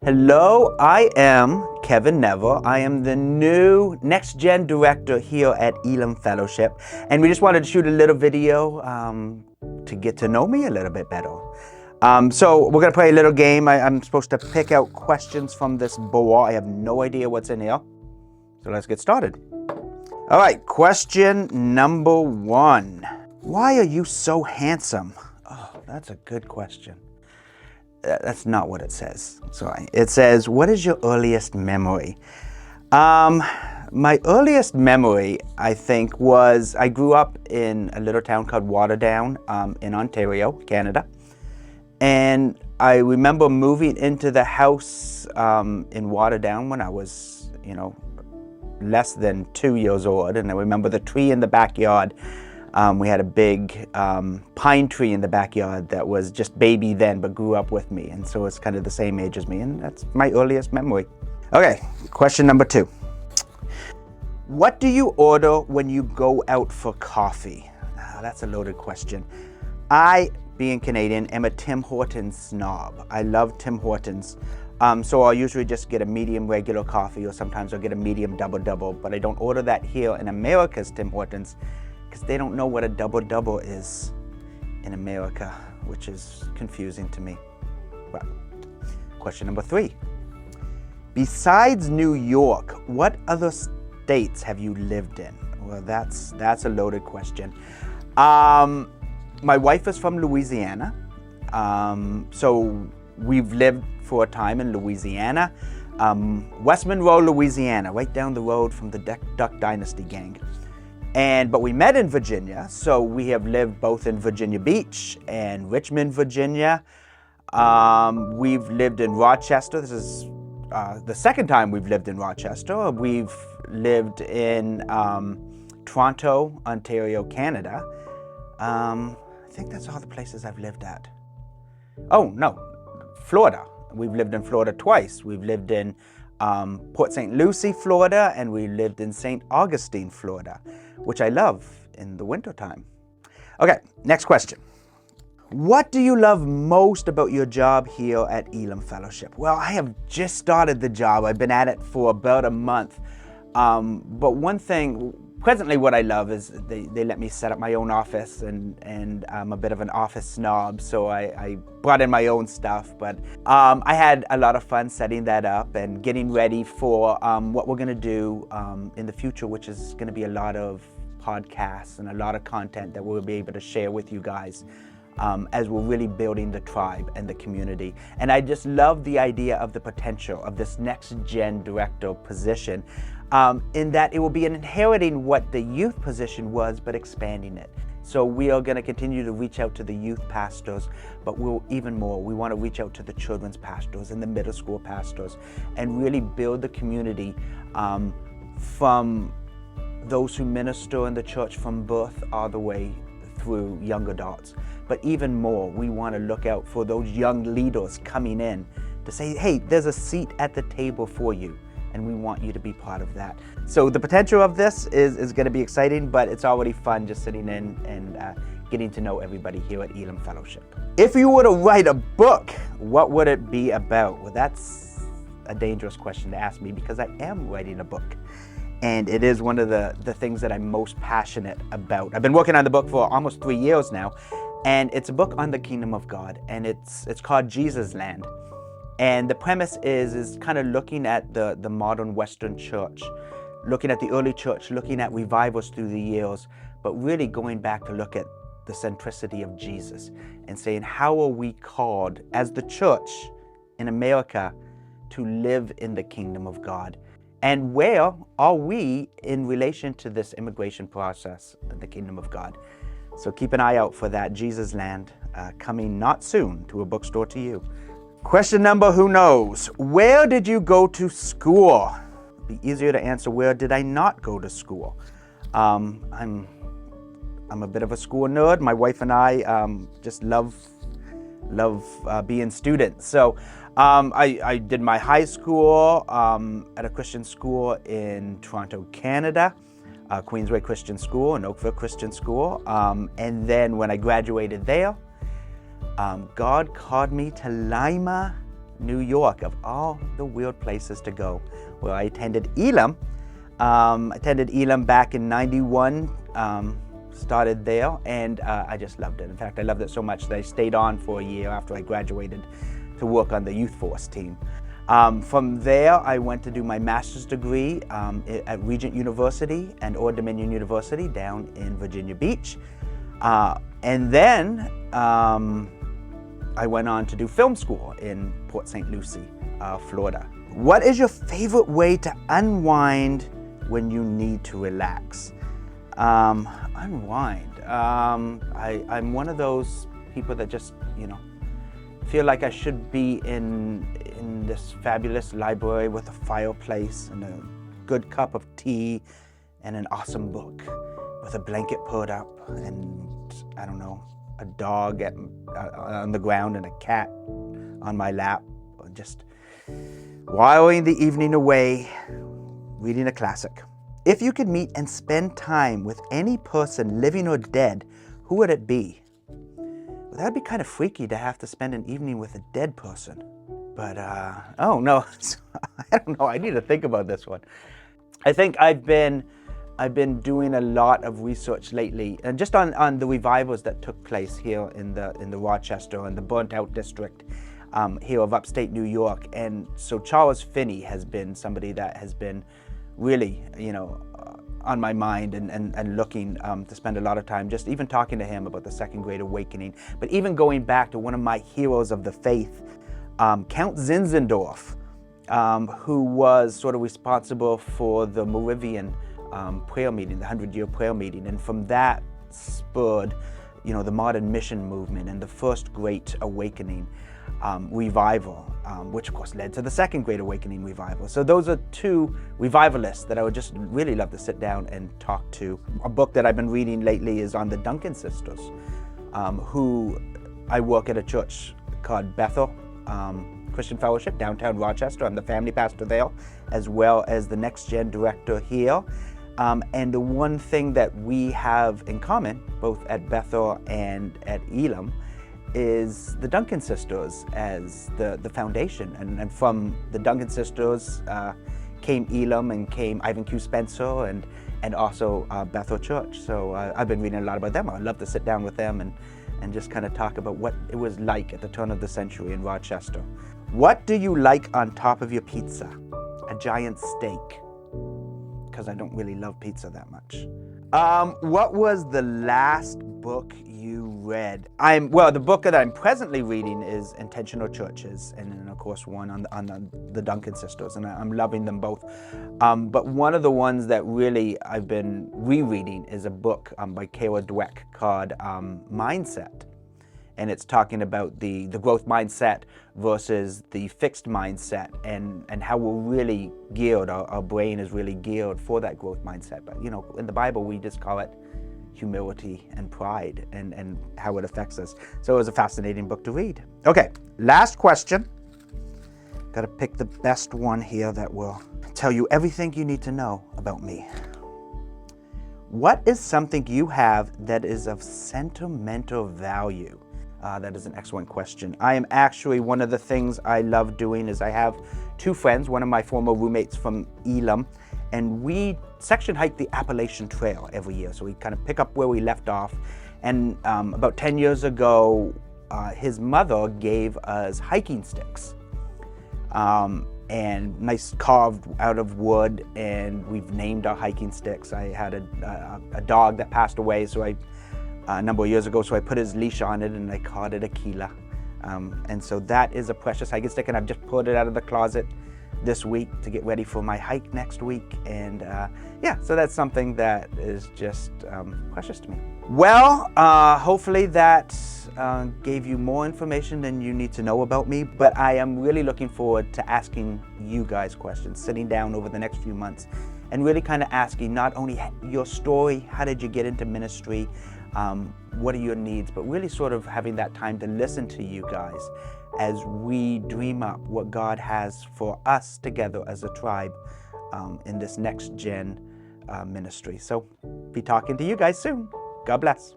Hello, I am Kevin Neville. I am the new NextGen Director here at Elam Fellowship, and we just wanted to shoot a little video to get to know me a little bit better. So we're going to play a little game. I'm supposed to pick out questions from this board. I have no idea what's in here, so let's get started. All right, question number 1. Why are you so handsome? Oh, that's a good question. That's not what it says. Sorry. It says, what is your earliest memory? My earliest memory, I think, was I grew up in a little town called Waterdown in Ontario, Canada. And I remember moving into the house in Waterdown when I was, less than 2 years old. And I remember the tree in the backyard. We had a big pine tree in the backyard that was just baby then, but grew up with me. And so it's kind of the same age as me. And that's my earliest memory. Okay, question number 2. What do you order when you go out for coffee? That's a loaded question. I, being Canadian, am a Tim Hortons snob. I love Tim Hortons. So I'll usually just get a medium regular coffee, or sometimes I'll get a medium double-double. But I don't order that here in America's Tim Hortons, because they don't know what a double-double is in America, which is confusing to me. Well, question number 3. Besides New York, what other states have you lived in? Well, that's a loaded question. My wife is from Louisiana, so we've lived for a time in Louisiana. West Monroe, Louisiana, right down the road from the Duck Dynasty gang. But we met in Virginia, so we have lived both in Virginia Beach and Richmond, Virginia. We've lived in Rochester. This is the second time we've lived in Rochester. We've lived in Toronto, Ontario, Canada. I think that's all the places I've lived at. Oh, no, Florida. We've lived in Florida twice. We've lived in Port St. Lucie, Florida, and we lived in St. Augustine, Florida, which I love in the wintertime. Okay, next question. What do you love most about your job here at Elam Fellowship? Well, I have just started the job. I've been at it for about a month. But one thing, presently what I love is they let me set up my own office, and I'm a bit of an office snob, so I brought in my own stuff. But I had a lot of fun setting that up and getting ready for what we're going to do in the future, which is going to be a lot of podcasts and a lot of content that we'll be able to share with you guys as we're really building the tribe and the community. And I just love the idea of the potential of this NextGen Director position, in that it will be inheriting what the youth position was, but expanding it. So we are going to continue to reach out to the youth pastors, but we'll even more. We want to reach out to the children's pastors and the middle school pastors and really build the community from those who minister in the church from birth all the way through young adults. But even more, we want to look out for those young leaders coming in to say, hey, there's a seat at the table for you, and we want you to be part of that. So the potential of this is going to be exciting, but it's already fun just sitting in and getting to know everybody here at Elam Fellowship. If you were to write a book, what would it be about? Well, that's a dangerous question to ask me, because I am writing a book. And it is one of the things that I'm most passionate about. I've been working on the book for almost 3 years now, and it's a book on the kingdom of God, and it's called Jesus Land. And the premise is kind of looking at the modern Western church, looking at the early church, looking at revivals through the years, but really going back to look at the centricity of Jesus and saying, how are we called as the church in America to live in the kingdom of God? And where are we in relation to this immigration process of the kingdom of God? So keep an eye out for that, Jesus Land, coming not soon to a bookstore to you. Question number, who knows? Where did you go to school? It'd be easier to answer, where did I not go to school? I'm a bit of a school nerd. My wife and I just love being students. So I did my high school at a Christian school in Toronto, Canada, Queensway Christian School and Oakville Christian School. And then when I graduated there, God called me to Lima, New York, of all the weird places to go, where I attended Elam. Back in '91, started there, and I just loved it. In fact, I loved it so much that I stayed on for a year after I graduated to work on the youth force team. From there, I went to do my master's degree at Regent University and Old Dominion University down in Virginia Beach. And then I went on to do film school in Port St. Lucie, Florida. What is your favorite way to unwind when you need to relax? Unwind. I'm one of those people that just, feel like I should be in this fabulous library with a fireplace and a good cup of tea and an awesome book with a blanket put up and, I don't know, a dog on the ground and a cat on my lap, just whiling the evening away, reading a classic. If you could meet and spend time with any person, living or dead, who would it be? Well, that'd be kind of freaky to have to spend an evening with a dead person. But, oh no, I don't know, I need to think about this one. I think I've been doing a lot of research lately, and just on the revivals that took place here in the Rochester and the burnt out district here of upstate New York. And so Charles Finney has been somebody that has been really, on my mind and looking to spend a lot of time just even talking to him about the Second Great Awakening. But even going back to one of my heroes of the faith, Count Zinzendorf, who was sort of responsible for the Moravian prayer meeting, the 100-year prayer meeting. And from that spurred, the modern mission movement and the First Great Awakening revival, which of course led to the Second Great Awakening revival. So those are two revivalists that I would just really love to sit down and talk to. A book that I've been reading lately is on the Duncan sisters, who I work at a church called Bethel Christian Fellowship, downtown Rochester. I'm the family pastor there, as well as the NextGen Director here. And the one thing that we have in common, both at Bethel and at Elam, is the Duncan sisters as the foundation. And from the Duncan sisters came Elam and came Ivan Q. Spencer and also Bethel Church. So I've been reading a lot about them. I'd love to sit down with them and just kind of talk about what it was like at the turn of the century in Rochester. What do you like on top of your pizza? A giant steak, because I don't really love pizza that much. What was the last book you read? The book that I'm presently reading is Intentional Churches, and then of course one on the Duncan sisters, and I'm loving them both. But one of the ones that really I've been rereading is a book by Kayla Dweck called Mindset. And it's talking about the growth mindset versus the fixed mindset, and how we're really geared, our brain is really geared for that growth mindset. But in the Bible, we just call it humility and pride, and how it affects us. So it was a fascinating book to read. Okay, last question. Got to pick the best one here that will tell you everything you need to know about me. What is something you have that is of sentimental value? That is an excellent question. I am actually, one of the things I love doing is I have two friends, one of my former roommates from Elam, and we section hike the Appalachian Trail every year. So we kind of pick up where we left off. And about 10 years ago, his mother gave us hiking sticks. And nice carved out of wood, and we've named our hiking sticks. I had a dog that passed away, so a number of years ago, so I put his leash on it and I called it Aquila. And so that is a precious hiking stick, and I've just pulled it out of the closet this week to get ready for my hike next week. And so that's something that is just precious to me. Well, hopefully that gave you more information than you need to know about me, but I am really looking forward to asking you guys questions, sitting down over the next few months and really kind of asking not only your story, how did you get into ministry, what are your needs, but really sort of having that time to listen to you guys as we dream up what God has for us together as a tribe in this next gen ministry. So be talking to you guys soon. God bless.